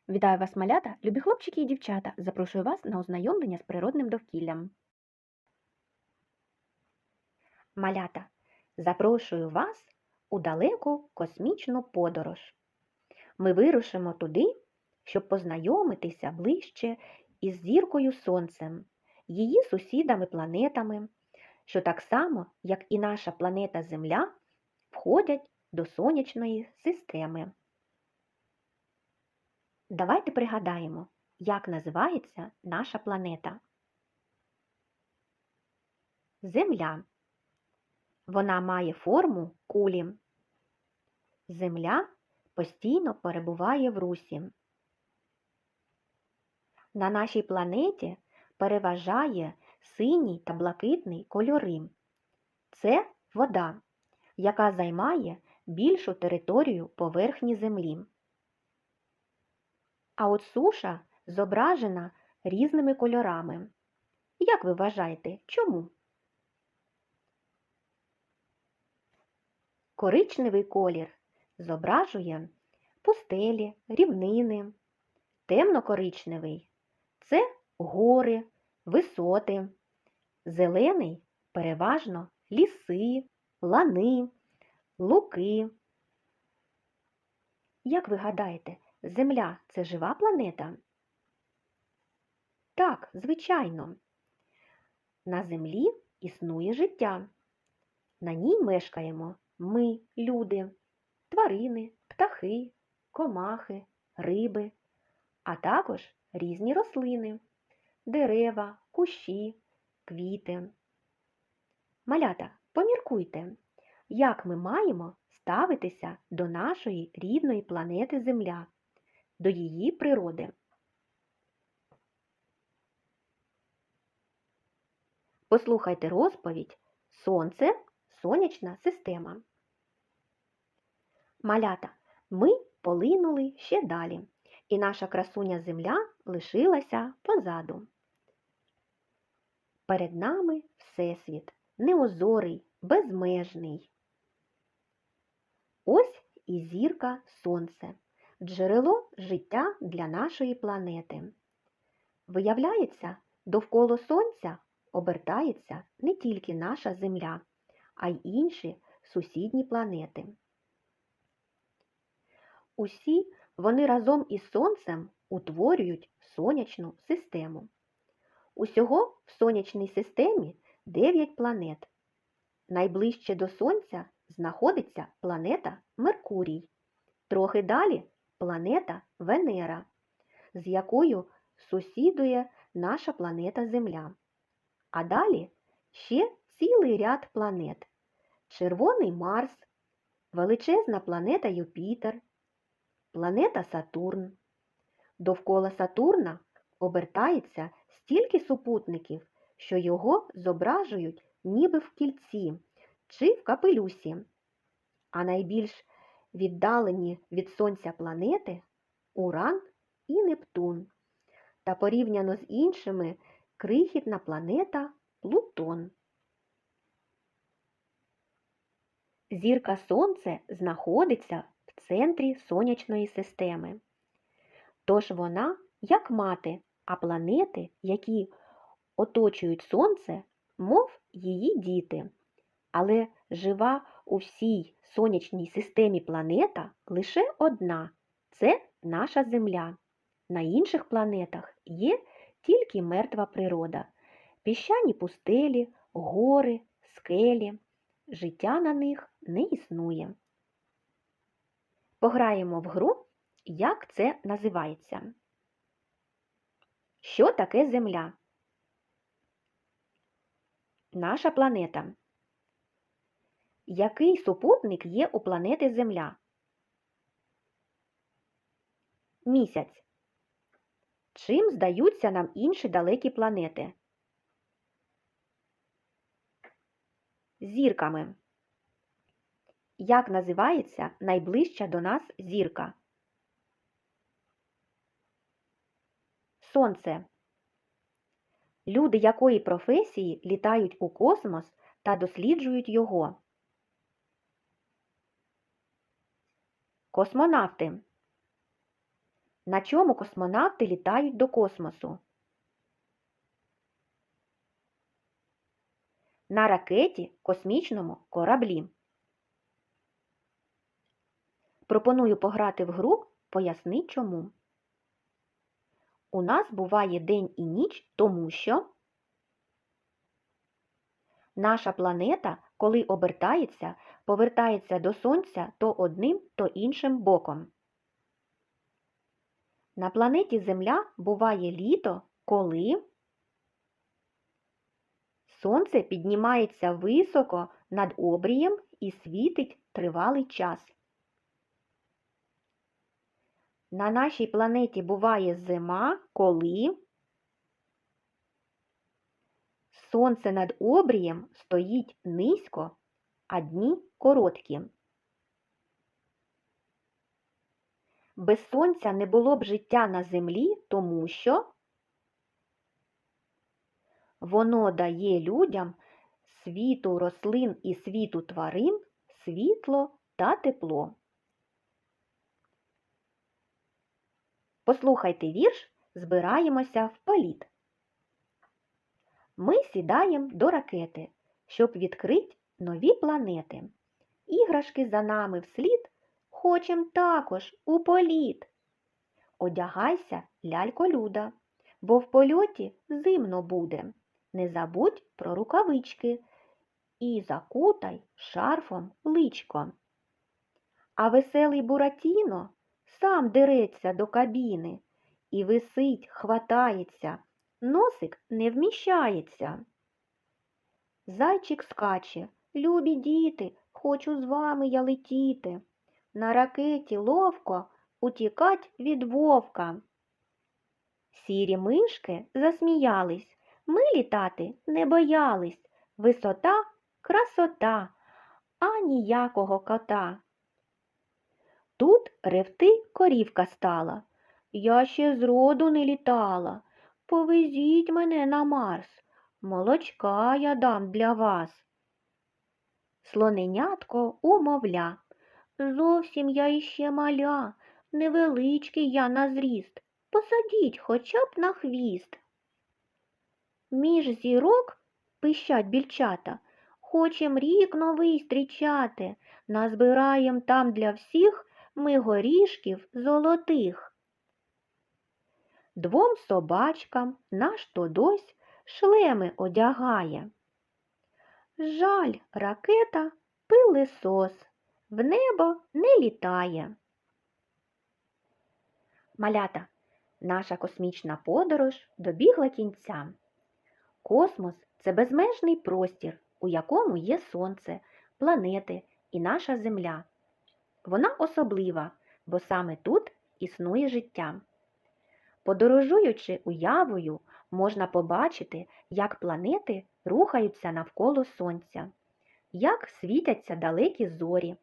Вітаю вас, малята, любі хлопчики і дівчата. Запрошую вас на ознайомлення з природним довкіллям. Малята, запрошую вас у далеку космічну подорож. Ми вирушимо туди, щоб познайомитися ближче із зіркою Сонцем, її сусідами-планетами, що так само, як і наша планета Земля, входять до сонячної системи. Давайте пригадаємо, як називається наша планета. Земля. Вона має форму кулі. Земля постійно перебуває в русі. На нашій планеті переважає синій та блакитний кольори. Це вода, яка займає більшу територію поверхні Землі. А от суша зображена різними кольорами. Як ви вважаєте, чому? Коричневий колір зображує пустелі, рівнини. Темно-коричневий – це гори, висоти. Зелений – переважно ліси, лани, луки. Як ви гадаєте, Земля – це жива планета? Так, звичайно. На Землі існує життя. На ній мешкаємо ми, люди, тварини, птахи, комахи, риби, а також різні рослини, дерева, кущі, квіти. Малята, поміркуйте, як ми маємо ставитися до нашої рідної планети Земля, до її природи. Послухайте розповідь «Сонце – сонячна система». Малята, ми полинули ще далі, і наша красуня Земля лишилася позаду. Перед нами Всесвіт, неозорий, безмежний. Ось і зірка Сонце, джерело життя для нашої планети. Виявляється, довкола Сонця обертається не тільки наша Земля, а й інші сусідні планети. Усі вони разом із Сонцем утворюють сонячну систему. Усього в сонячній системі 9 планет. Найближче до Сонця знаходиться планета Меркурій. Трохи далі планета Венера, з якою сусідує наша планета Земля. А далі ще цілий ряд планет. Червоний Марс, величезна планета Юпітер, планета Сатурн. Довкола Сатурна обертається стільки супутників, що його зображують ніби в кільці чи в капелюсі. А найбільш віддалені від Сонця планети – Уран і Нептун. Та порівняно з іншими крихітна планета Плутон. Зірка Сонце знаходиться в центрі сонячної системи. Тож вона як мати, а планети, які оточують Сонце, мов її діти. Але жива у всій сонячній системі планета лише одна – це наша Земля. На інших планетах є тільки мертва природа, піщані пустелі, гори, скелі. Життя на них не існує. Пограємо в гру, як це називається. Що таке Земля? Наша планета. Який супутник є у планети Земля? Місяць. Чим здаються нам інші далекі планети? Зірками. Як називається найближча до нас зірка? Сонце. Люди якої професії літають у космос та досліджують його? Космонавти. На чому космонавти літають до космосу? На ракеті, космічному кораблі. Пропоную пограти в гру «Поясни чому». У нас буває день і ніч, тому що наша планета, коли обертається, повертається до Сонця то одним, то іншим боком. На планеті Земля буває літо, коли Сонце піднімається високо над обрієм і світить тривалий час. На нашій планеті буває зима, коли Сонце над обрієм стоїть низько, а дні короткі. Без Сонця не було б життя на Землі, тому що воно дає людям, світу рослин і світу тварин, світло та тепло. Послухайте вірш «Збираємося в політ». Ми сідаємо до ракети, щоб відкрити нові планети. Іграшки за нами вслід, хочем також у політ. Одягайся, лялько Люда, бо в польоті зимно буде. Не забудь про рукавички і закутай шарфом личко. А веселий Буратіно сам дереться до кабіни і висить, хватається, носик не вміщається. Зайчик скаче, любі діти, хочу з вами я летіти. На ракеті ловко утікать від вовка. Сірі мишки засміялись, ми літати не боялись. Висота – красота, а ніякого кота. Тут ревти корівка стала. Я ще зроду не літала. Повезіть мене на Марс, молочка я дам для вас. Слоненятко умовля. Зовсім я іще маля, невеличкий я на зріст. Посадіть хоча б на хвіст. Між зірок, пищать більчата, хочем рік новий зустрічати, назбираєм там для всіх ми горішків золотих. Двом собачкам наш Тодось шлеми одягає. Жаль, ракета пилисос, в небо не літає. Малята, наша космічна подорож добігла кінця. Космос – це безмежний простір, у якому є Сонце, планети і наша Земля. Вона особлива, бо саме тут існує життя. Подорожуючи уявою, можна побачити, як планети рухаються навколо Сонця, як світяться далекі зорі,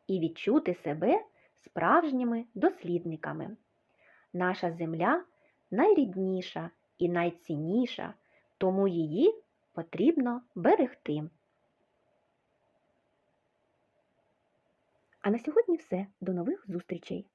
і відчути себе справжніми дослідниками. Наша Земля найрідніша і найцінніша, тому її потрібно берегти. А на сьогодні все. До нових зустрічей!